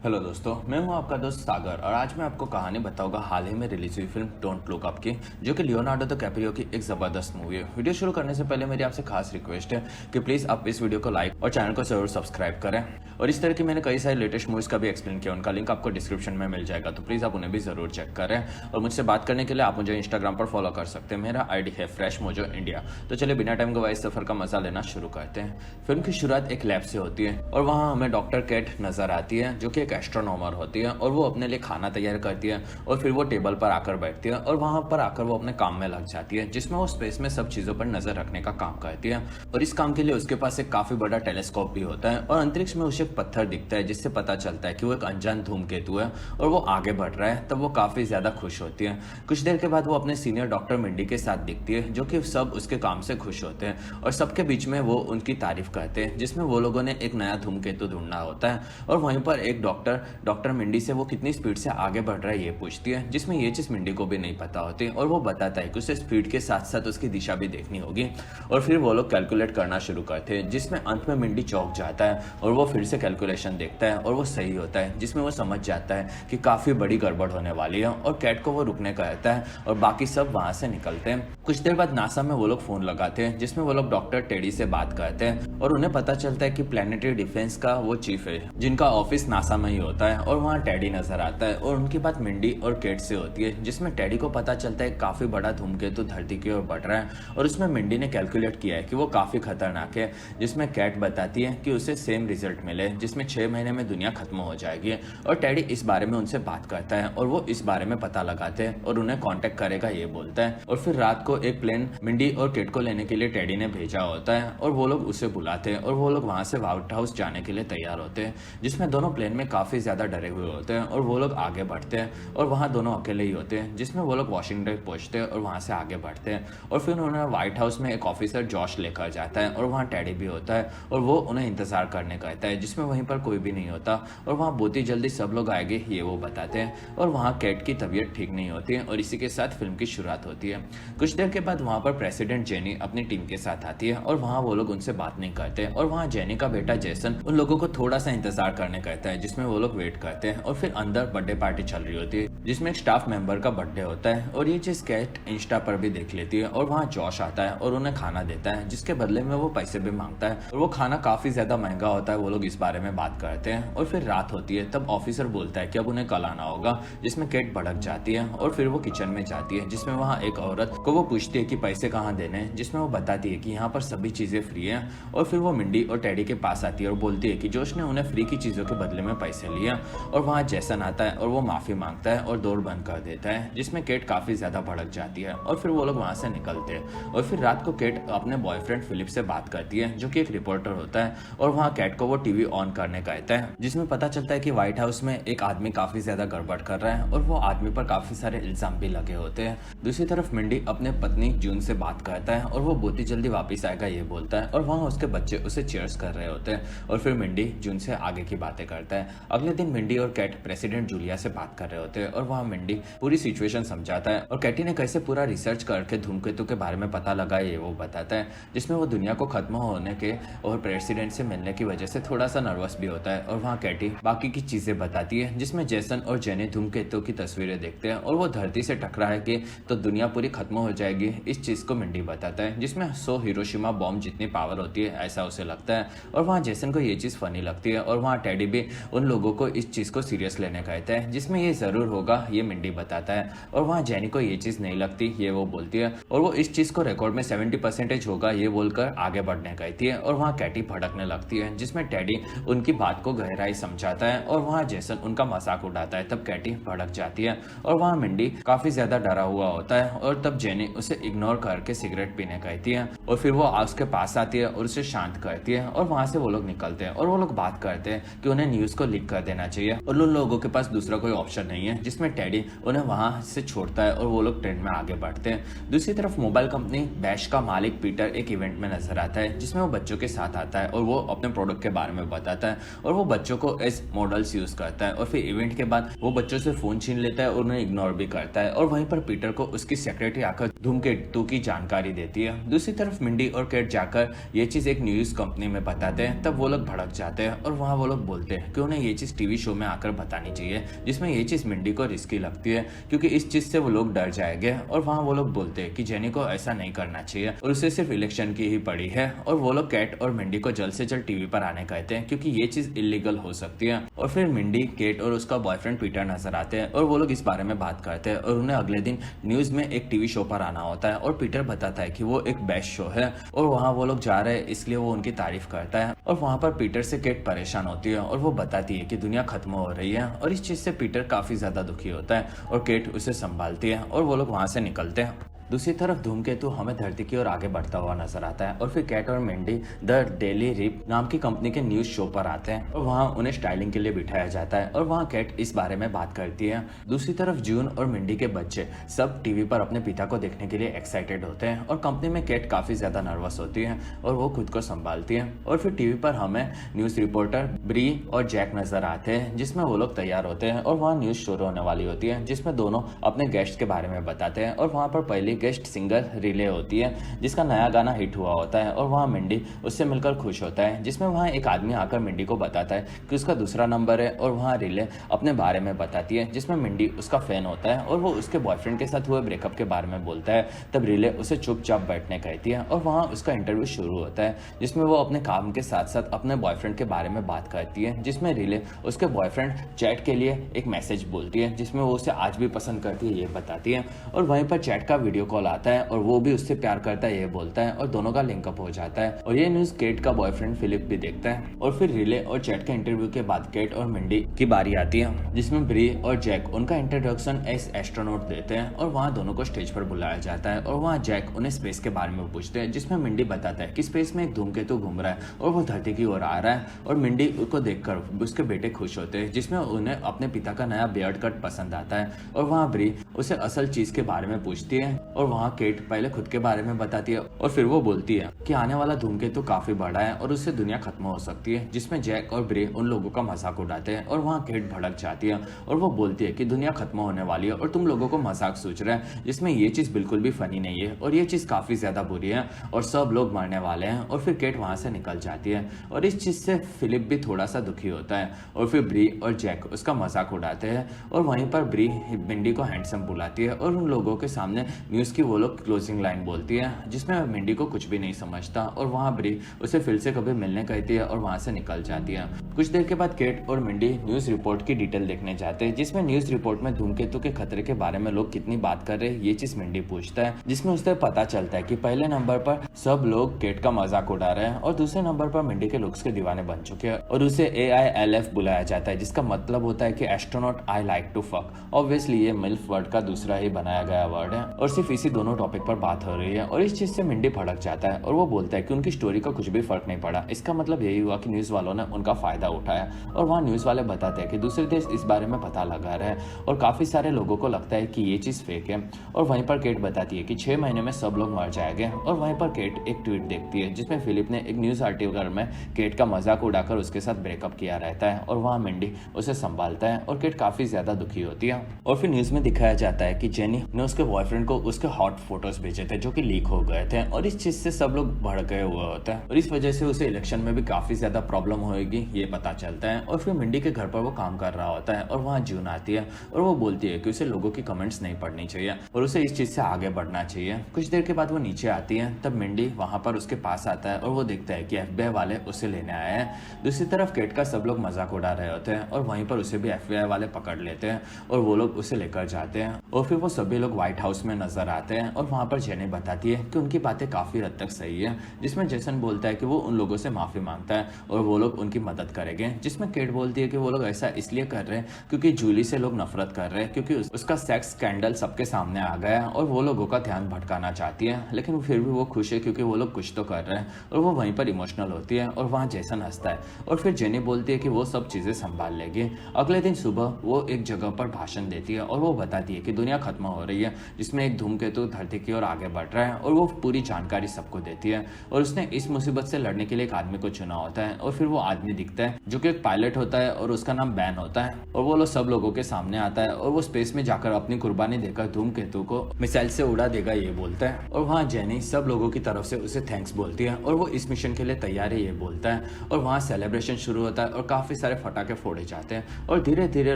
Hello दोस्तों, मैं हूं आपका दोस्त सागर और आज मैं आपको कहानी बताऊंगा हाल ही में रिलीज हुई फिल्म डोंट लुक अप की, जो कि लियोनार्डो द कैप्रियो की एक जबरदस्त मूवी है। वीडियो शुरू करने से पहले मेरी आपसे खास रिक्वेस्ट है कि प्लीज आप इस वीडियो को लाइक और चैनल को जरूर सब्सक्राइब करें। और इस तरह की मैंने कई सारी लेटेस्ट मूवीज का भी एक्सप्लेन किया, उनका लिंक आपको डिस्क्रिप्शन में मिल जाएगा, तो प्लीज आप उन्हें भी जरूर चेक करें। और मुझसे बात करने के लिए आप मुझे इंस्टाग्राम पर फॉलो कर सकते हैं, मेरा आईडी है फ्रेश मोजो इंडिया। तो चलिए बिना टाइम गवाए सफर का मजा लेना शुरू करते हैं। फिल्म की शुरुआत एक लैब से होती है और वहाँ हमें डॉक्टर कैट नजर आती है, जो कि एक एस्ट्रोनॉमर होती है और वो अपने लिए खाना तैयार करती है और फिर वो टेबल पर आकर बैठती है और वहां पर आकर वो अपने काम में लग जाती है, जिसमें वो स्पेस में सब चीजों पर नजर रखने का काम करती है। और इस काम के लिए उसके पास एक काफी बड़ा टेलीस्कोप भी होता है और अंतरिक्ष में उसे एक पत्थर दिखता है, जिससे पता चलता है कि वो एक अनजान धूमकेतु है और वो आगे बढ़ रहा है। तब वो काफी ज्यादा खुश होती है। कुछ देर के बाद वो अपने सीनियर डॉक्टर मिंडी के साथ दिखती है, जो कि सब उसके काम से खुश होते हैं और सबके बीच में वो उनकी तारीफ करते हैं, जिसमें वो लोगों ने एक नया धूमकेतु ढूंढना होता है। और वहीं पर एक डॉक्टर मिंडी से वो कितनी स्पीड से आगे बढ़ रहा है ये पूछती है, जिसमें ये चीज मिंडी को भी नहीं पता होती और वो बताता है कि उसे स्पीड के साथ साथ उसकी दिशा भी देखनी होगी। और फिर वो लोग कैलकुलेट करना शुरू करते हैं, जिसमें अंत में मिंडी चौंक जाता है और वो फिर से कैलकुलेशन देखता है और वो सही होता है, जिसमें वो समझ जाता है कि काफी बड़ी गड़बड़ होने वाली है और कैट को वो रुकने कहता है और बाकी सब वहां से निकलते हैं। कुछ देर बाद नासा में वो लोग फोन लगाते हैं, जिसमें वो लोग डॉक्टर टेडी से बात करते हैं और उन्हें पता चलता है कि प्लेनेटरी डिफेंस का वो चीफ है, जिनका ऑफिस नासा में ही होता है। और वहाँ टेडी नजर आता है और उनकी बात मिंडी और केट से होती है, जिसमें टेडी को पता चलता है काफी बड़ा धूमकेतु धरती की ओर बढ़ रहा है और उसमें मिंडी ने कैलकुलेट किया है कि वो काफी खतरनाक है। जिसमें कैट बताती है कि उसे सेम रिजल्ट मिले, जिसमें 6 महीने में दुनिया खत्म हो जाएगी। और टेडी इस बारे में उनसे बात करता है और वो इस बारे में पता लगाते हैं और उन्हें कांटेक्ट करेगा ये बोलता है। और फिर रात को एक प्लेन मिंडी और केट को लेने के लिए टेडी ने भेजा होता है और वो लोग उसे बुलाते हैं और वो लोग वहां से व्हाइट हाउस जाने के लिए तैयार होते हैं, जिसमें दोनों प्लेन में काफी ज्यादा डरे हुए होते हैं। और वो लोग आगे बढ़ते हैं और वहाँ दोनों अकेले ही होते हैं, जिसमें वो लोग वाशिंगटन पहुंचते हैं और वहाँ से आगे बढ़ते हैं। और फिर उन्हें व्हाइट हाउस में एक ऑफिसर जॉश लेकर जाता है और वहाँ टेडी भी होता है और वो उन्हें इंतजार करने कहता है, जिसमें वहीं पर कोई भी नहीं होता और वहाँ बहुत ही जल्दी सब लोग आएंगे ये वो बताते हैं। और वहाँ कैट की तबीयत ठीक नहीं होती है और इसी के साथ फिल्म की शुरुआत होती है। कुछ देर के बाद वहाँ पर प्रेसिडेंट जेनी अपनी टीम के साथ आती है और वहाँ वो लोग उनसे बात नहीं करते और वहाँ जेनी का बेटा जेसन उन लोगों को थोड़ा सा इंतजार करने कहता है, जिसमें वो लोग वेट करते हैं। और फिर अंदर बर्थडे पार्टी चल रही होती है, जिसमें एक स्टाफ मेंबर का बर्थडे होता है और ये चीज कैट इंस्टा पर भी देख लेती है। और वहाँ जॉश आता है और उन्हें खाना देता है, जिसके बदले में वो पैसे भी मांगता है और वो खाना काफी ज्यादा महंगा होता है। वो लोग इस बारे में बात करते हैं और फिर रात होती है। तब ऑफिसर बोलता है कि अब उन्हें कल आना होगा, जिसमें कैट भड़क जाती है और फिर वो किचन में जाती है, जिसमें वहाँ एक औरत को वो पूछती है कि पैसे कहाँ देने हैं, जिसमें वो बताती है कि यहाँ पर सभी चीजें फ्री है। और फिर वो मिंडी और टेडी के पास आती है और बोलती है कि जोश ने उन्हें फ्री की चीजों के बदले में पैसे लिए। और वहाँ जैसन आता है और वो माफी मांगता है और डोर बंद कर देता है, जिसमें केट काफी ज्यादा भड़क जाती है और फिर वो लोग वहां से निकलते हैं। और फिर रात को केट अपने बॉयफ्रेंड फिलिप से बात करती है, जो कि एक रिपोर्टर होता है और वहाँ कैट को वो टीवी ऑन करने कहता है, जिसमें पता चलता है कि व्हाइट हाउस में एक आदमी काफी ज्यादा गड़बड़ कर रहा है और वो आदमी पर काफी सारे इल्जाम भी लगे होते हैं। दूसरी तरफ मिंडी अपने पत्नी जून से बात करता है और वो बहुत ही जल्दी वापिस आएगा ये बोलता है और वहाँ उसके बच्चे उसे चीयर्स कर रहे होते हैं। और फिर मिंडी जून से आगे की बातें करता है। अगले दिन मिंडी और कैट प्रेसिडेंट जूलिया से बात कर रहे होते हैं और वहाँ मिंडी पूरी सिचुएशन समझाता है और कैटी ने कैसे पूरा रिसर्च करके धूमकेतु के बारे में पता लगा ये वो बताता है, जिसमें वो दुनिया को खत्म होने के और प्रेसिडेंट से मिलने की वजह से थोड़ा सा नर्वस भी होता है। और वहाँ कैटी बाकी की चीजें बताती है, जिसमें जेसन और जेनी धूमकेतु की तस्वीरें देखते हैं और वो धरती से टकराएगी तो दुनिया पूरी खत्म हो जाएगी। इस चीज को मिंडी बताता है, जिसमें 100 हिरोशिमा बॉम्ब जितनी पावर होती है ऐसा उसे लगता है। और वहाँ जेसन को ये चीज फनी लगती है और वहाँ टेडी भी उन लोगों को इस चीज को सीरियस लेने कहता है, जिसमें ये जरूर होगा ये मिंडी बताता है। और वहाँ जेनी को ये चीज नहीं लगती ये वो बोलती है और वो इस चीज को रिकॉर्ड में 70% होगा ये बोलकर आगे बढ़ने कहती है। और वहाँ कैटी भड़कने लगती है, जिसमें टेडी उनकी बात को गहराई समझाता है और वहाँ जेसन उनका मजाक उड़ाता है। तब कैटी भड़क जाती है और वहाँ मिंडी काफी ज्यादा डरा हुआ होता है और तब जेनी उसे इग्नोर करके सिगरेट पीने कहती है और फिर वो उसके पास आती है और उसे शांत करती है। और वहाँ से वो लोग निकलते हैं और वो लोग बात करते हैं कि उन्हें न्यूज को लीक कर देना चाहिए और उन लोगों के पास दूसरा कोई ऑप्शन नहीं है, जिसमें टेडी उन्हें वहां से छोड़ता है और वो लोग ट्रेन में आगे बढ़ते हैं। दूसरी तरफ मोबाइल कंपनी बैश का मालिक पीटर एक इवेंट में नजर आता है, जिसमें वो बच्चों के साथ आता है और वो अपने प्रोडक्ट के बारे में बताता है और वो बच्चों को एज मॉडल्स यूज करता है। और फिर इवेंट के बाद वो बच्चों से फोन छीन लेता है और उन्हें इग्नोर भी करता है। और वहीं पर पीटर को उसकी सेक्रेटरी आकर धूमकेतु की जानकारी देती है। दूसरी तरफ मिंडी और केट जाकर ये चीज एक न्यूज़ कंपनी में बताते हैं तब वो लोग भड़क जाते हैं और वहाँ वो लोग बोलते हैं कि उन्हें ये चीज़ टीवी शो में आकर बतानी चाहिए, जिसमें ये चीज़ मिंडी को रिस्की लगती है क्योंकि इस चीज़ से वो लोग डर जाएंगे। और वहाँ वो लोग बोलते हैं कि जेनी को ऐसा नहीं करना चाहिए और उसे सिर्फ इलेक्शन की ही पड़ी है। और वो लोग केट और मिंडी को जल्द से जल्द टीवी पर आने कहते हैं क्योंकि ये चीज़ इलीगल हो सकती है। और फिर मिंडी, केट और उसका बॉयफ्रेंड पीटर नजर आते हैं और वो लोग इस बारे में बात करते हैं और उन्हें अगले दिन न्यूज़ में एक टीवी शो पर आना होता है। और पीटर बताता है कि वो एक बेस्ट शो है और वहाँ वो लोग जा रहे हैं, इसलिए वो उनकी तारीफ करता है। और वहाँ पर पीटर से केट परेशान होती है और वो बताती है कि दुनिया खत्म हो रही है और इस चीज़ से पीटर काफ़ी ज़्यादा दुखी होता है और केट उसे संभालती है और वो लोग वहाँ से निकलते हैं। दूसरी तरफ धूमकेतु हमें धरती की ओर आगे बढ़ता हुआ नजर आता है और फिर कैट और मिंडी द डेली रिप नाम की कंपनी के न्यूज शो पर आते हैं और वहाँ उन्हें स्टाइलिंग के लिए बिठाया जाता है और वहाँ कैट इस बारे में बात करती है। दूसरी तरफ जून और मिंडी के बच्चे सब टीवी पर अपने पिता को देखने के लिए एक्साइटेड होते हैं और कंपनी में कैट काफी ज्यादा नर्वस होती है और वो खुद को संभालती है। और फिर टीवी पर हमें न्यूज रिपोर्टर ब्री और जैक नजर आते हैं जिसमें वो लोग तैयार होते हैं और वहाँ न्यूज शुरू होने वाली होती है जिसमें दोनों अपने गेस्ट के बारे में बताते हैं। और वहाँ पर पहली गेस्ट सिंगर रिले होती है जिसका नया गाना हिट हुआ होता है और वहाँ मिंडी उससे मिलकर खुश होता है, जिसमें वहाँ एक आदमी आकर मिंडी को बताता है कि उसका दूसरा नंबर है और वहाँ रिले अपने बारे में बताती है जिसमें मिंडी उसका फैन होता है और वो उसके बॉयफ्रेंड के साथ हुए ब्रेकअप के बारे में बोलता है। तब रिले उसे चुपचाप बैठने कहती है और वहाँ उसका इंटरव्यू शुरू होता है जिसमें वो अपने काम के साथ साथ अपने बॉयफ्रेंड के बारे में बात करती है, जिसमें रिले उसके बॉयफ्रेंड चैट के लिए एक मैसेज बोलती है जिसमें वो उसे आज भी पसंद करती है ये बताती है। और वहीं पर चैट का वीडियो कॉल आता है और वो भी उससे प्यार करता है ये बोलता है और दोनों का लिंकअप हो जाता है। और ये न्यूज केट का बॉयफ्रेंड फिलिप भी देखता है। और फिर रिले और चैट के इंटरव्यू के बाद केट और मिंडी की बारी आती है जिसमें ब्री और जैक उनका इंट्रोडक्शन एस एस्ट्रोनॉट देते हैं और वहाँ दोनों को स्टेज पर बुलाया जाता है और वहाँ जैक उन्हें स्पेस के बारे में पूछते हैं जिसमें मिंडी बताता है कि स्पेस में एक धूमकेतु घूम रहा है और वो धरती की ओर आ रहा है। और मिंडी उसको देखकर उसके बेटे खुश होते हैं जिसमें उन्हें अपने पिता का नया बियर्ड कट पसंद आता है। और वहाँ ब्री उसे असल चीज के बारे में पूछती है और वहाँ केट पहले खुद के बारे में बताती है और फिर वो बोलती है कि आने वाला धूमकेतु काफी बड़ा है और उससे दुनिया खत्म हो सकती है, जिसमें जैक और ब्रे उन लोगों का मजाक उड़ाते हैं। और वहाँ केट भड़क जाती है और वो बोलती है कि दुनिया खत्म होने वाली है और तुम लोगों को मजाक सोच रहे हैं, जिसमें ये चीज बिल्कुल भी फनी नहीं है और ये चीज काफी ज्यादा बुरी है और सब लोग मरने वाले हैं। और फिर केट वहां से निकल जाती है और इस चीज से फिलिप भी थोड़ा सा दुखी होता है और फिर ब्री और जैक उसका मजाक उड़ाते हैं। और वहीं पर ब्री मिंडी को हैंडसम बुलाती है और उन लोगों के सामने न्यूज की वो लोग क्लोजिंग लाइन बोलती है जिसमें मिंडी को कुछ भी नहीं समझता। और वहाँ ब्री उसे फिर से कभी मिलने कहती है और वहां से निकल जाती है। कुछ देर के बाद केट और मिंडी न्यूज रिपोर्ट की डिटेल देखने जाते हैं जिसमें न्यूज रिपोर्ट में धूमकेतु के खतरे के बारे में लोग कितनी बात कर रहे हैं ये चीज मिंडी पूछता है, जिसमें उसे पता चलता है कि पहले नंबर पर सब लोग केट का मजाक उड़ा रहे हैं और दूसरे नंबर पर मिंडी के लुक्स के दीवाने बन चुके हैं और उसे AILF बुलाया जाता है जिसका मतलब होता है कि astronaut I like to fuck. Obviously ये मिल्फ वर्ड का दूसरा ही बनाया गया वर्ड है और सिर्फ इसी दोनों टॉपिक पर बात हो रही है। और इस चीज से मिंडी भड़क जाता है और वो बोलता है कि उनकी स्टोरी का कुछ भी फर्क नहीं पड़ा, इसका मतलब यही हुआ कि न्यूज वालों ने उनका फायदा उठाया। और वहाँ न्यूज वाले बताते हैं कि दूसरे देश इस बारे में पता लगा रहे हैं और काफी सारे लोगों को लगता है कि ये चीज फेक है। और वहीं पर केट बताती है कि 6 महीने में सब लोग मर जाएंगे। और वहीं पर केट एक ट्वीट देखती है जिसमें फिलिप ने एक न्यूज आर्टिकल में केट का मजाक उड़ाकर उसके साथ ब्रेकअप किया रहता है और वहाँ मिंडी उसे संभालता है और केट काफी ज्यादा दुखी होती है। और फिर न्यूज में दिखाया जाता है कि जेनी ने उसके बॉयफ्रेंड को उसके हॉट फोटोज भेजे थे जो कि लीक हो गए थे और इस चीज से सब लोग भड़क गए हुए होते हैं और इस वजह से उसे इलेक्शन में भी काफी ज्यादा प्रॉब्लम होगी ये पता चलता है। और फिर मिंडी के घर पर वो काम कर रहा होता है और वहाँ जून आती है और वो बोलती है कि उसे लोगों की कमेंट्स नहीं पढ़नी चाहिए और उसे इस चीज से आगे बढ़ना चाहिए। कुछ देर के बाद वो नीचे आती है तब मिंडी वहां पर उसके पास आता है और वो देखता है कि FBI वाले उसे लेने आए हैं। दूसरी तरफ केट का सब लोग मजाक उड़ा रहे होते हैं और वहीं पर उसे भी FBI वाले पकड़ लेते हैं और वो लोग उसे लेकर जाते हैं। और फिर वो सभी लोग व्हाइट हाउस में नजर आते हैं और वहां पर जेनी बताती है कि उनकी बातें काफी हद तक सही है, जिसमें जेसन बोलता है कि वो उन लोगों से माफी मांगता है और वो लोग उनकी मदद करेंगे, जिसमें केट बोलती है कि वो लोग ऐसा इसलिए कर रहे हैं क्योंकि जूली से लोग नफरत कर रहे हैं क्योंकि उसका सेक्स स्कैंडल सबके सामने आ गया है और वो लोगों का ध्यान भटकाना चाहती है। लेकिन फिर भी वो खुश है क्योंकि वो लोग कुछ तो कर रहे हैं और वो वहीं पर इमोशनल होती है और वहाँ जेसन हंसता है और फिर जेनी बोलती है कि वो सब चीजें संभाल लेगी। अगले दिन सुबह वो एक जगह पर भाषण देती है और वो बताती है कि दुनिया खत्म हो रही है जिसमें एक धूमकेतु धूमकेतु धरती की ओर आगे बढ़ रहा है और वो पूरी जानकारी सबको देती है। और उसने इस मुसीबत से लड़ने के लिए एक आदमी को चुना होता है और फिर वो आदमी दिखता है जो कि एक पायलट होता है और उसका नाम बैन होता है। और वो लोग सब लोगों के सामने आता है और वो स्पेस में जाकर अपनी कुर्बानी देकर धूमकेतु को मिसाइल से उड़ा देगा ये बोलता है। और वहाँ जेनी सब लोगों की तरफ से उसे थैंक्स बोलती है और वो इस मिशन के लिए तैयार है ये बोलता है। और वहाँ सेलिब्रेशन शुरू होता है और काफी सारे फटाके फोड़े जाते हैं और धीरे धीरे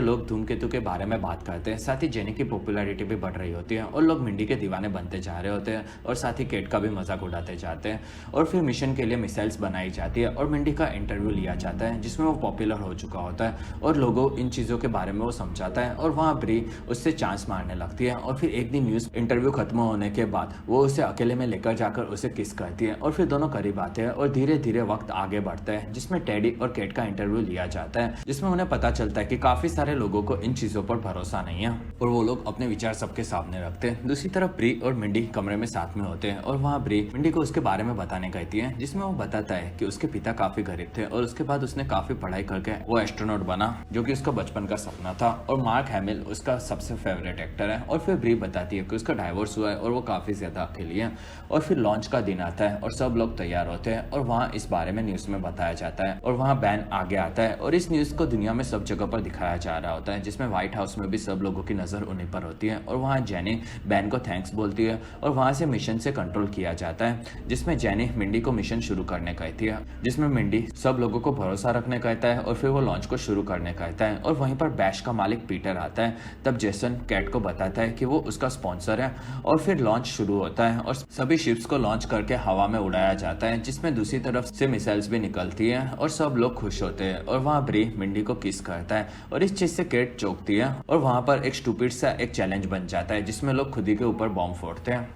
लोग धूमकेतु के बारे में बात करते हैं। साथ ही जेनी की पॉपुलैरिटी भी बढ़ रही होती है और लोग मिंडी के दीवाने बनते जा रहे होते हैं और साथ ही केट का भी मजाक उड़ाते जाते हैं। और फिर मिशन के लिए मिसाइल्स बनाई जाती है और मिंडी का इंटरव्यू लिया जाता है जिसमें वो पॉपुलर हो चुका होता है और लोगों इन चीजों के बारे में वो समझाता है। और वहाँ ब्री उससे चांस मारने लगती है और फिर एक दिन न्यूज इंटरव्यू खत्म होने के बाद वो उसे अकेले में लेकर जाकर उसे किस करती है और फिर दोनों करीब आते हैं और धीरे धीरे वक्त आगे बढ़ता है जिसमें टेडी और केट का इंटरव्यू लिया जाता है जिसमें उन्हें पता चलता है कि काफी सारे लोगों को इन चीजों पर भरोसा नहीं है और वो लोग अपने विचार सबके सामने रखते हैं। दूसरी तरफ ब्री और मिंडी कमरे में साथ में होते हैं और वहाँ ब्री मिंडी को उसके बारे में बताने कहती है जिसमें वो बताता है कि उसके पिता काफी गरीब थे और उसके बाद उसने काफी पढ़ाई करके वो एस्ट्रोनॉट बना जो कि उसका बचपन का सपना था और मार्क हैमिल उसका सबसे फेवरेट एक्टर है। और फिर ब्री बताती है कि उसका डाइवोर्स हुआ है और वो काफी ज्यादा अकेली है। और फिर लॉन्च का दिन आता है और सब लोग तैयार होते हैं और वहाँ इस बारे में न्यूज में बताया जाता है और वहाँ बैन आगे आता है और इस न्यूज को दुनिया में सब जगह पर दिखाया जा रहा होता है जिसमें व्हाइट हाउस में भी सब लोगों की नजर उन्हीं पर होती है। और वहाँ जेनी बैन को थैंक्स बोलती है और वहाँ से मिशन से कंट्रोल किया जाता है जिसमें जेनी मिंडी को मिशन शुरू करने कहती है जिसमें मिंडी सब लोगों को भरोसा रखने कहता है और फिर वो लॉन्च को शुरू करने कहता है। और वहीं पर बैश का मालिक पीटर आता है। तब जेसन कैट को बताता है कि वो उसका स्पॉन्सर है और फिर लॉन्च शुरू होता है और सभी शिप्स को लॉन्च करके हवा में उड़ाया जाता है जिसमें दूसरी तरफ से मिसाइल्स भी निकलती है और सब लोग खुश होते हैं। और वहाँ ब्री मिंडी को किस करता है और इस चीज से केट चौंकती है और वहाँ पर एक स्टूपिड सा एक चैलेंज बन जाता है जिसमें लोग खुद ही के ऊपर बॉम्ब फोड़ते हैं।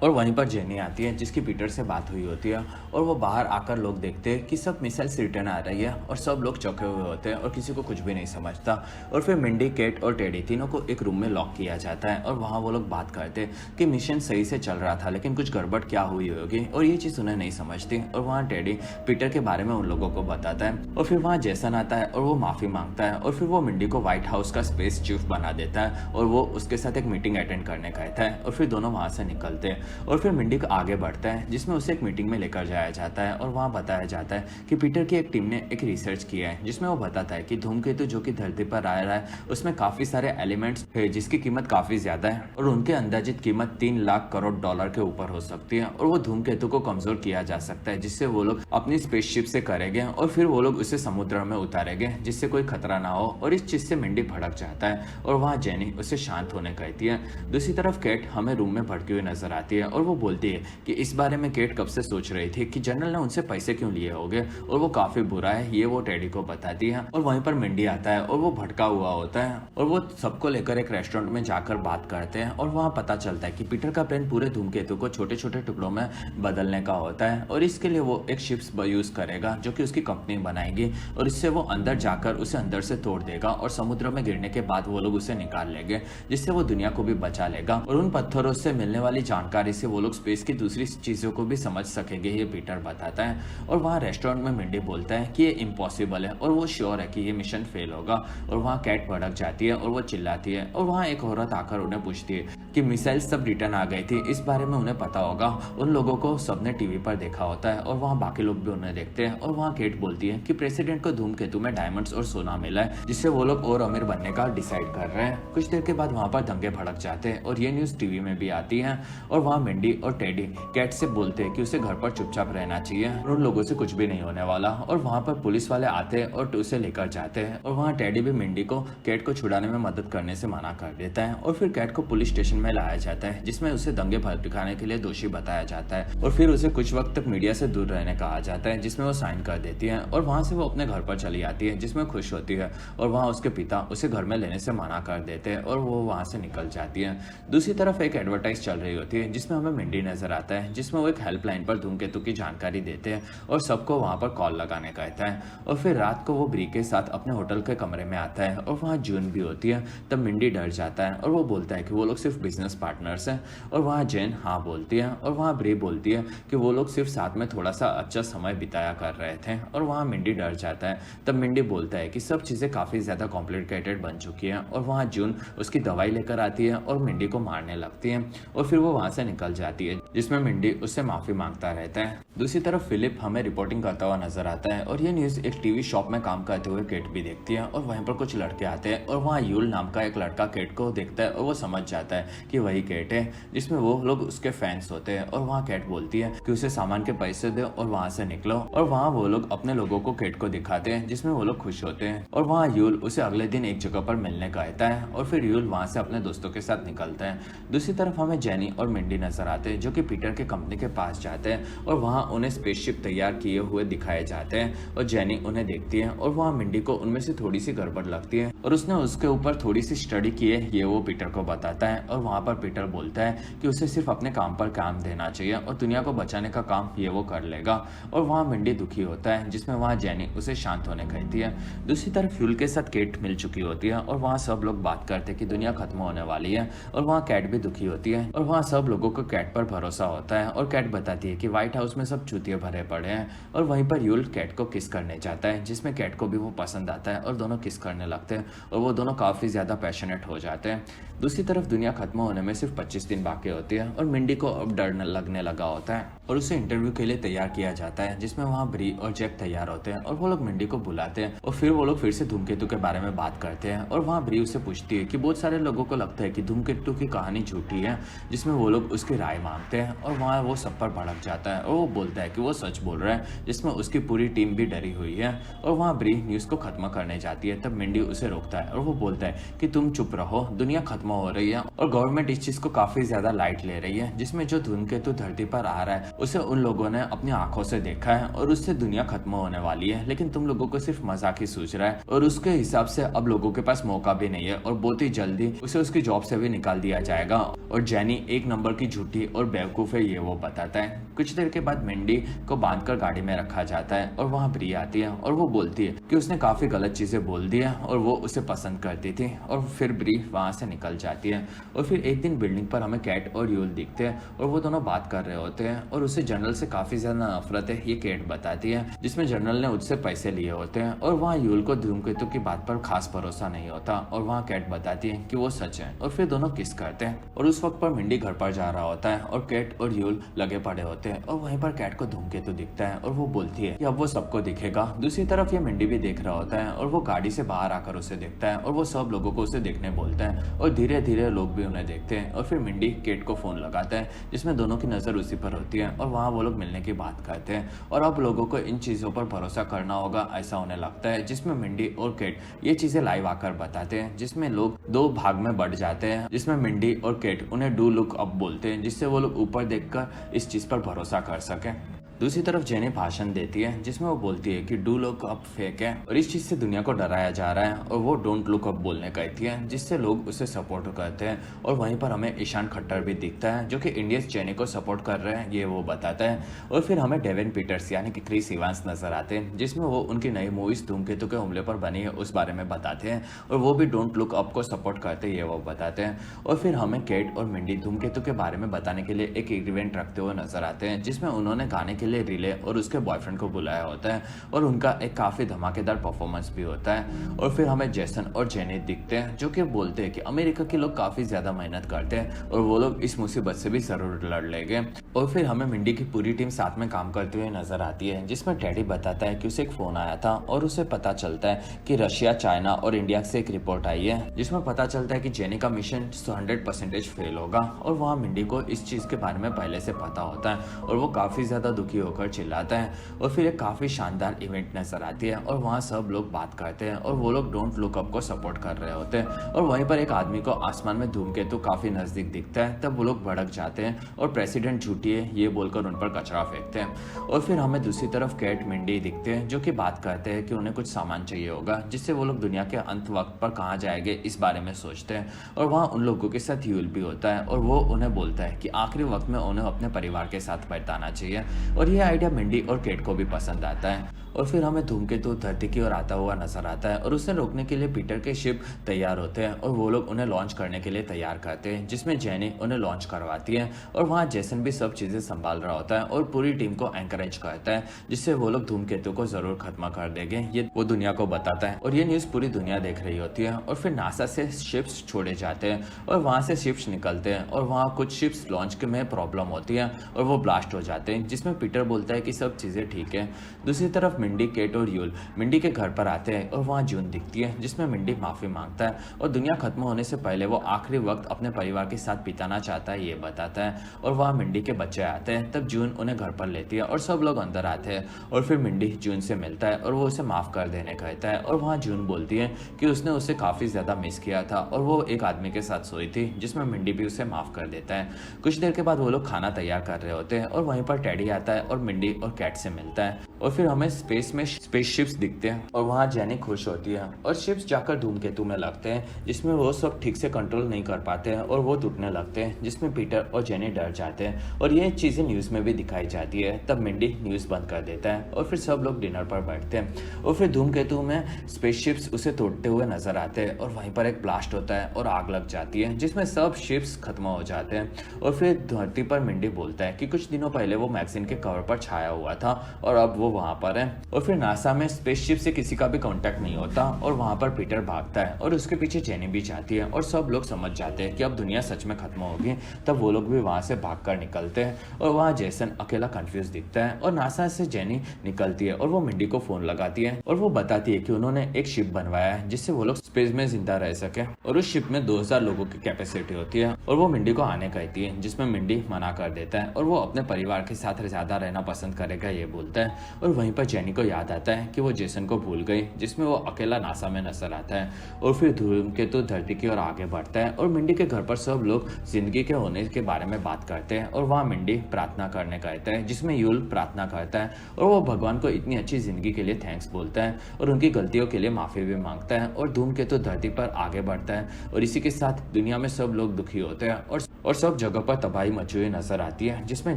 और वहीं पर जेनी आती है जिसकी पीटर से बात हुई होती है और वो बाहर आकर लोग देखते हैं कि सब मिसाइल्स रिटर्न आ रही है और सब लोग चौंके हुए होते हैं और किसी को कुछ भी नहीं समझता। और फिर मिंडी, केट और टेडी तीनों को एक रूम में लॉक किया जाता है और वहाँ वो लोग बात करते हैं कि मिशन सही से चल रहा था लेकिन कुछ गड़बड़ क्या हुई होगी और ये चीज़ उन्हें नहीं समझती। और वहाँ टेडी पीटर के बारे में उन लोगों को बताता है और फिर वहाँ जेसन आता है और वो माफ़ी मांगता है और फिर वो मिंडी को व्हाइट हाउस का स्पेस चीफ बना देता है और वो उसके साथ एक मीटिंग अटेंड करने कहता है और फिर दोनों वहाँ से निकलते हैं। और फिर मिंडी आगे बढ़ता है जिसमें उसे एक मीटिंग में लेकर जाया जाता है और वहाँ बताया जाता है कि पीटर की एक टीम ने एक रिसर्च किया है जिसमें वो बताता है कि धूमकेतु जो कि धरती पर आ रहा है उसमें काफी सारे एलिमेंट्स है जिसकी कीमत काफी ज्यादा है और उनके अंदाजित कीमत 3 लाख करोड़ डॉलर के ऊपर हो सकती है और वो धूमकेतु को कमजोर किया जा सकता है जिससे वो लोग अपनी स्पेसशिप से करेंगे और फिर वो लोग उसे समुद्र में उतारेंगे जिससे कोई खतरा ना हो। और इस चीज से मिंडी भड़क जाता है और वहाँ जेनी उसे शांत होने कहती है। दूसरी तरफ केट हमें रूम में भड़की हुई नजर आती है और वो बोलती है कि इस बारे में केट कब से सोच रही थी कि जनरल ने उनसे पैसे क्यों लिए होंगे और वो काफी बुरा है ये वो टेडी को बताती है। और वहीं पर मिंडी आता है और वो भटका हुआ होता है और वो सबको लेकर एक रेस्टोरेंट में जाकर बात करते हैं और वहाँ पता चलता है कि पीटर का प्लान पूरे धूमकेतु को छोटे छोटे टुकड़ों में बदलने का होता है और इसके लिए वो एक शिप्स यूज करेगा जो कि उसकी कंपनी बनाएगी और इससे वो अंदर जाकर उसे अंदर से तोड़ देगा और समुद्र में गिरने के बाद वो लोग उसे निकाल लेंगे जिससे वो दुनिया को भी बचा लेगा और उन पत्थरों से मिलने वाली जानकारी से वो लोग स्पेस की दूसरी चीजों को भी समझ सकेंगे ये पीटर बताता है। और वहाँ रेस्टोरेंट में मिंडी बोलता है कि ये इम्पॉसिबल है और वो श्योर है कि ये मिशन फेल होगा। और वहाँ कैट भड़क जाती है और वो चिल्लाती है और वहाँ एक औरत आकर उन्हें पूछती है कि मिसाइल सब रिटर्न आ गई थी, इस बारे में उन्हें पता होगा। उन लोगों को सबने टीवी पर देखा होता है और वहाँ बाकी लोग भी उन्हें देखते हैं। और वहाँ केट बोलती है कि प्रेसिडेंट को धूमकेतु में डायमंड्स और सोना मिला है जिससे वो लोग और अमीर बनने का डिसाइड कर रहे हैं। कुछ देर के बाद वहाँ पर दंगे भड़क जाते हैं और ये न्यूज टीवी में भी आती है। और वहाँ मिंडी और टेडी कैट से बोलते हैं कि उसे घर पर चुपचाप रहना चाहिए और उन लोगों से कुछ भी नहीं होने वाला। और वहाँ पर पुलिस वाले आते हैं और उसे लेकर जाते हैं और वहाँ टेडी भी मिंडी को केट को छुड़ाने में मदद करने से मना कर देता है और फिर कैट को पुलिस स्टेशन में लाया जाता है जिसमें उसे दंगे भड़काने के लिए दोषी बताया जाता है और फिर उसे कुछ वक्त तक मीडिया से दूर रहने कहा जाता है जिसमें वो साइन कर देती है और वहाँ से वो अपने घर पर चली आती है जिसमें खुश होती है। और वहाँ उसके पिता उसे घर में लेने से मना कर देते हैं और वो वहाँ से निकल जाती है। दूसरी तरफ एक एडवर्टाइज चल रही होती है जिसमें हमें मिंडी नजर आता है जिसमें वो एक हेल्पलाइन पर धूमकेतु की जानकारी देते हैं और सबको वहाँ पर कॉल लगाने कहता है। और फिर रात को वो ब्री के साथ अपने होटल के कमरे में आता है और वहाँ जून भी होती है। तब मिंडी डर जाता है और वो बोलता है कि वो लोग सिर्फ बिजनेस पार्टनर्स हैं। और वहाँ जेन हाँ बोलती है और वहाँ ब्री बोलती है कि वो लोग सिर्फ साथ में थोड़ा सा अच्छा समय बिताया कर रहे थे। और वहाँ मिंडी डर जाता है। तब मिंडी बोलता है कि सब चीज़ें काफ़ी ज़्यादा कॉम्प्लिकेटेड बन चुकी हैं। और वहाँ जून उसकी दवाई लेकर आती है और मिंडी को मारने लगती है और फिर वो वहाँ से निकल जाती है, जिसमें मिंडी उससे माफ़ी मांगता रहता है। दूसरी तरफ फिलिप हमें रिपोर्टिंग करता हुआ नजर आता है और ये न्यूज़ एक टीवी शॉप में काम करते हुए केट भी देखती है। और वहीं पर कुछ लड़के आते हैं और वहाँ यूल नाम का एक लड़का केट को देखता है और वो समझ जाता है कि वही केट है, जिसमें वो लोग उसके फैंस होते हैं। और वहाँ केट बोलती है कि उसे सामान के पैसे दो और वहाँ से निकलो। और वहाँ वो लोग अपने लोगों को केट को दिखाते हैं, जिसमें वो लोग खुश होते हैं। और वहाँ यूल उसे अगले दिन एक जगह पर मिलने कहता है और फिर यूल वहाँ से अपने दोस्तों के साथ निकलता है। दूसरी तरफ हमें जेनी और मिंडी नजर आते हैं, जो कि पीटर के कंपनी के पास जाते हैं और वहाँ उन्हें स्पेसशिप तैयार किए हुए दिखाए जाते हैं। और जेनी उन्हें देखती है और वहाँ मिंडी को उनमें से थोड़ी सी गड़बड़ लगती है और उसने उसके ऊपर थोड़ी सी स्टडी की है, ये वो पीटर को बताता है। और वहाँ पर पीटर बोलता है कि उसे सिर्फ अपने काम पर काम देना चाहिए और दुनिया को बचाने का काम ये वो कर लेगा। और वहाँ मिंडी दुखी होता है, जिसमें वहाँ जेनी उसे शांत होने कहती है। दूसरी तरफ यूल के साथ केट मिल चुकी होती है और वहाँ सब लोग बात करते हैं कि दुनिया खत्म होने वाली है। और वहाँ कैट भी दुखी होती है और वहाँ सब लोगों को कैट पर भरोसा होता है। और कैट बताती है कि व्हाइट हाउस में सब चूतिए भरे पड़े हैं। और वहीं पर यूल कैट को किस करने जाता है, जिसमें कैट को भी वो पसंद आता है और दोनों किस करने लगते हैं और वो दोनों काफ़ी ज़्यादा पैशनेट हो जाते हैं। दूसरी तरफ दुनिया खत्म होने में सिर्फ 25 दिन बाकी होती है और मिंडी को अब डर लगने लगा होता है और उसे इंटरव्यू के लिए तैयार किया जाता है, जिसमें वहाँ ब्री और जैक तैयार होते हैं और वो लोग मिंडी को बुलाते हैं। और फिर वो लोग फिर से धूमकेतु के बारे में बात करते हैं। और वहाँ ब्री उससे पूछती है कि बहुत सारे लोगों को लगता है कि धूमकेतु की कहानी झूठी है, जिसमें वो लोग उसकी राय मांगते हैं। और वहाँ वो सब पर भड़क जाता है और वो बोलता है कि वो सच बोल रहा है, जिसमें उसकी पूरी टीम भी डरी हुई है। और वहाँ ब्री न्यूज़ को खत्म करने जाती है, तब मिंडी उसे रोकता है और वो बोलता है कि तुम चुप रहो, दुनिया खत्म हो रही है और गवर्नमेंट इस चीज को काफी ज्यादा लाइट ले रही है, जिसमें जो धूमकेतु धरती पर आ रहा है उसे उन लोगों ने अपनी आंखों से देखा है और उससे दुनिया खत्म होने वाली है, लेकिन तुम लोगों को सिर्फ मजाक ही सूझ रहा है। और उसके हिसाब से अब लोगों के पास मौका भी नहीं है और बहुत ही जल्दी उसे उसकी जॉब से भी निकाल दिया जाएगा। और जेनी एक नंबर की झूठी और बेवकूफ है, ये वो बताता है। कुछ देर के बाद मिंडी को बांधकर गाड़ी में रखा जाता है और वहाँ ब्री आती है और वो बोलती है कि उसने काफी गलत चीजें बोल दी है और वो उसे पसंद करती थी। और फिर ब्री वहाँ से निकल जाती है। और फिर एक दिन बिल्डिंग पर हमें कैट और यूल दिखते हैं और वो दोनों बात कर रहे होते हैं और उसे जनरल से काफी ज्यादा नफरत है, ये कैट बताती है, जिसमें जनरल ने उससे पैसे लिए होते हैं। और वहाँ यूल को धूमकेतु की बात पर खास भरोसा नहीं होता और वहाँ कैट बताती है कि वो सच है। और फिर दोनों किस करते हैं और उस वक्त पर मिंडी घर पर जा रहा होता है और कैट और यूल लगे पड़े होते हैं। और वहीं पर कैट को धूमकेतु दिखता है और वो बोलती है कि अब वो सबको दिखेगा। दूसरी तरफ ये मिंडी भी देख रहा होता है और वो गाड़ी से बाहर आकर उसे देखता है और वो सब लोगों को उसे देखने बोलता है और धीरे धीरे लोग भी उन्हें देखते हैं। और फिर मिंडी केट को फोन लगाता है, जिसमें दोनों की नजर उसी पर होती है और वहाँ वो लोग मिलने की बात करते हैं। और अब लोगों को इन चीजों पर भरोसा करना होगा, ऐसा उन्हें लगता है, जिसमें मिंडी और केट ये चीजें लाइव आकर बताते हैं, जिसमें लोग दो भाग में बढ़ जाते हैं, जिसमें मिंडी और केट उन्हें डू लुक अप बोलते हैं, जिससे वो लोग ऊपर देखकर इस चीज पर भरोसा कर सकें। दूसरी तरफ जेनी भाषण देती है, जिसमें वो बोलती है कि डू लुक अप फेक है और इस चीज से दुनिया को डराया जा रहा है। और वो डोंट लुक अप बोलने कहती है, जिससे लोग उसे सपोर्ट करते हैं। और वहीं पर हमें ईशान खट्टर भी दिखता है, जो कि इंडियंस जेनी को सपोर्ट कर रहे हैं, ये वो बताता है। और फिर हमें डेविन पीटर्स यानी कि क्रिस इवांस नजर आते हैं, जिसमें वो उनकी नई मूवीज धूमकेतु के हमले पर बनी है उस बारे में बताते हैं और वो भी डोंट लुक अप को सपोर्ट करते हैं, ये वो बताते हैं। और फिर हमें केट और मिंडी धूमकेतु के बारे में बताने के लिए एक इवेंट रखते हुए नजर आते हैं, जिसमें उन्होंने गाने के लिए रिले और उसके बॉयफ्रेंड को बुलाया होता है और उनका एक काफी धमाकेदार परफॉर्मेंस भी होता है। और फिर हमें जेसन और जेनी दिखते हैं, जो कि बोलते हैं कि अमेरिका के लोग काफी ज्यादा मेहनत करते हैं और वो लोग इस मुसीबत से भी जरूर लड़ लेंगे। और फिर हमें मिंडी की पूरी टीम साथ में काम करते हुए नजर आती है, जिसमें टेडी बताता है कि उसे एक फोन आया था और उसे पता चलता है कि रशिया, चाइना और इंडिया से एक रिपोर्ट आई है, जिसमें पता चलता है कि जेनी का मिशन 100% फेल होगा। और वहाँ मिंडी को इस चीज के बारे में पहले से पता होता है और वो काफी ज्यादा दुखी होकर चिल्लाता है। और फिर एक काफी शानदार इवेंट नजर आती है और वहाँ सब लोग बात करते हैं और वो लोग डोंट लुक अप को सपोर्ट कर रहे होते हैं। और वहीं पर एक आदमी को आसमान में धूमकेतु काफी नजदीक दिखता है, तब वो लोग भड़क जाते हैं और प्रेसिडेंट झूठी है, ये बोलकर उन पर कचरा फेंकते हैं। और फिर हमें दूसरी तरफ कैट मिंडी दिखते हैं, जो कि बात करते हैं कि उन्हें कुछ सामान चाहिए होगा, जिससे वो लोग दुनिया के अंत वक्त पर कहाँ जाएंगे इस बारे में सोचते हैं। और वहाँ उन लोगों के साथ यूल भी होता है और वो उन्हें बोलता है कि आखिरी वक्त में उन्हें अपने परिवार के साथ बिताना चाहिए। और ये आइडिया मिंडी और केट को भी पसंद आता है। और फिर हमें धूमकेतु धरती की ओर आता हुआ नजर आता है और उसे रोकने के लिए पीटर के शिप तैयार होते हैं और वो लोग उन्हें लॉन्च करने के लिए तैयार करते हैं, जिसमें जेनी उन्हें लॉन्च करवाती है और वहाँ जेसन भी सब चीजें संभाल रहा होता है और पूरी टीम को एनकरेज करता है, जिससे वो लोग धूमकेतु को जरूर खत्म कर देंगे, ये वो दुनिया को बताता है। और ये न्यूज पूरी दुनिया देख रही होती है और फिर नासा से शिप्स छोड़े जाते हैं और वहां से शिप्स निकलते हैं और वहां कुछ शिप्स लॉन्च में प्रॉब्लम होती है और वो ब्लास्ट हो जाते हैं, जिसमें पीटर बोलता है कि सब चीजें ठीक है। दूसरी तरफ मिंडी, केट और यूल मिंडी के घर पर आते हैं और वहां जून दिखती है, जिसमें मिंडी माफी मांगता है और दुनिया खत्म होने से पहले वो आखिरी वक्त अपने परिवार के साथ बिताना चाहता है ये बताता है। और वहां मिंडी के बच्चे आते हैं, तब जून उन्हें घर पर लेती है और सब लोग अंदर आते हैं और फिर मिंडी जून से मिलता है और वो उसे माफ कर देने कहता है। और वहां जून बोलती है कि उसने उसे काफी ज्यादा मिस किया था और वो एक आदमी के साथ सोई थी, जिसमें मिंडी भी उसे माफ कर देता है। कुछ देर के बाद वो लोग खाना तैयार कर रहे होते हैं और वहीं पर टेडी आता है और मिंडी और कैट से मिलता है और फिर हमें स्पेस में स्पेसशिप्स दिखते हैं और वहां जेनी खुश होती है और शिप्स जाकर धूमकेतु में लगते हैं, जिसमें वो सब ठीक से कंट्रोल नहीं कर पाते हैं और वो टूटने लगते हैं, जिसमें पीटर और जेनी डर जाते हैं और ये चीजें न्यूज में भी दिखाई जाती है। तब मिंडी न्यूज बंद कर देता है और फिर सब लोग डिनर पर बैठते हैं और फिर धूमकेतु में स्पेसशिप्स उसे तोड़ते हुए नजर आते हैं और वहीं पर एक ब्लास्ट होता है और आग लग जाती है, जिसमें सब शिप्स खत्म हो जाते हैं। और फिर धरती पर मिंडी बोलता है कि कुछ दिनों पहले वो मैगजीन के कवर पर छाया हुआ था और अब वो वहां पर है। और फिर नासा में स्पेसशिप से किसी का भी कांटेक्ट नहीं होता और वहां पर पीटर भागता है और उसके पीछे जेनी भी जाती है और सब लोग समझ जाते हैं कि अब दुनिया सच में खत्म होगी। तब वो लोग भी वहां से भागकर निकलते हैं और वहां जेसन अकेला कंफ्यूज दिखता है और नासा से जेनी निकलती है और वो मिंडी को फोन लगाती है और वो बताती है कि उन्होंने एक शिप बनवाया है जिससे वो लोग स्पेस में जिंदा रह सके और उस शिप में 2000 लोगों की कैपेसिटी होती है और वो मिंडी को आने कहती है, जिसमें मिंडी मना कर देता है और वो अपने परिवार के साथ ज्यादा रहना पसंद करेगा ये बोलता है। और वहीं पर जेनी को याद आता है कि वो जेसन को भूल गई, जिसमें वो अकेला नासा में नजर आता है और फिर धूमकेतु धरती की ओर आगे बढ़ता है और मिंडी के घर पर सब लोग जिंदगी के होने के बारे में बात करते हैं और वहाँ मिंडी प्रार्थना करने कहता है, जिसमें यूल प्रार्थना करता है और वो भगवान को इतनी अच्छी जिंदगी के लिए थैंक्स बोलता है और उनकी गलतियों के लिए माफी भी मांगता है और धूमकेतु धरती पर आगे बढ़ता है और इसी के साथ दुनिया में सब लोग दुखी होते हैं और सब जगह पर तबाही मची हुई नजर आती है, जिसमें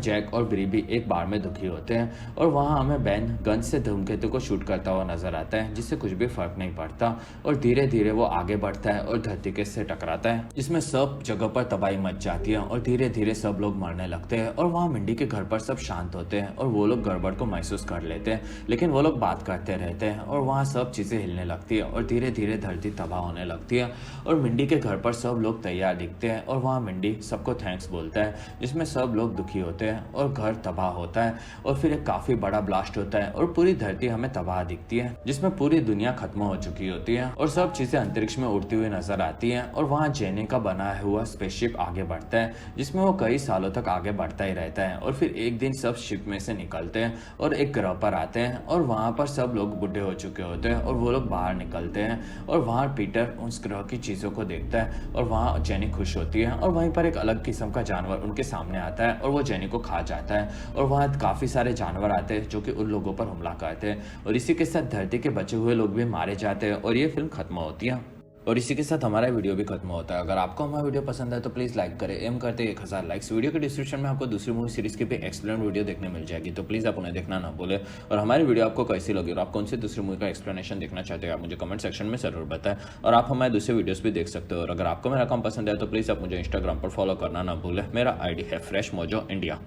जैक और ब्री भी एक बार में दुखी होते हैं और वहां हमें बैन गन से धूमकेतु को शूट करता हुआ नजर आता है, जिससे कुछ भी फर्क नहीं पड़ता और धीरे धीरे वो आगे बढ़ता है और धरती के से टकराता है, जिसमें सब जगह पर तबाही मच जाती है और धीरे धीरे सब लोग मरने लगते हैं। और वहाँ मिंडी के घर पर सब शांत होते हैं और वो लोग गड़बड़ को महसूस कर लेते हैं, लेकिन वो लोग बात करते रहते हैं और वहाँ सब चीजें हिलने लगती है और धीरे धीरे धरती तबाह होने लगती है और मिंडी के घर पर सब लोग तैयार दिखते हैं और वहाँ मिंडी सबको थैंक्स बोलता है, जिसमें सब लोग दुखी होते हैं और घर तबाह होता है और फिर एक काफी बड़ा ब्लास्ट होता है और पूरी धरती हमें तबाह दिखती है, जिसमें पूरी दुनिया खत्म हो चुकी होती है और सब चीजें अंतरिक्ष में उड़ती हुई नजर आती हैं और वहाँ जेनी का बना हुआ स्पेसशिप आगे बढ़ता है, जिसमें वो कई सालों तक आगे बढ़ता ही रहता है और फिर एक दिन सब शिप में से निकलते हैं और एक ग्रह पर आते हैं और वहाँ पर सब लोग बूढ़े हो चुके होते हैं और वो लोग बाहर निकलते हैं और वहाँ पीटर उस ग्रह की चीजों को देखता है और वहाँ जेनी खुश होती है और वहीं पर एक अलग किस्म का जानवर उनके सामने आता है और वो जेनी को खा जाता है और वहाँ काफी सारे जानवर आते हैं जो कि उन लोगों पर हमला करते हैं और इसी के साथ धरती के बचे हुए लोग भी मारे जाते हैं और ये फिल्म खत्म होती है और इसी के साथ हमारा वीडियो भी खत्म होता है। अगर आपको हमारा वीडियो पसंद है तो प्लीज़ लाइक करें, एम करते 1000 लाइक्स। वीडियो के डिस्क्रिप्शन में आपको दूसरी मूवी सीरीज की भी एक्सप्लेन वीडियो देखने मिल जाएगी, तो प्लीज़ आप उन्हें देखना ना भूलें। और हमारी वीडियो आपको कैसी लगी और आप कौन सी दूसरी मूवी का एक्सप्लेनेशन देखना चाहते हैं आप मुझे कमेंट सेक्शन में जरूर बताएं और आप हमारे दूसरे वीडियोस भी देख सकते हो। और अगर आपको मेरा काम पसंद है तो प्लीज़ आप मुझे इंस्टाग्राम पर फॉलो करना ना भूलें। मेरा ID है फ्रेश मोजो इंडिया।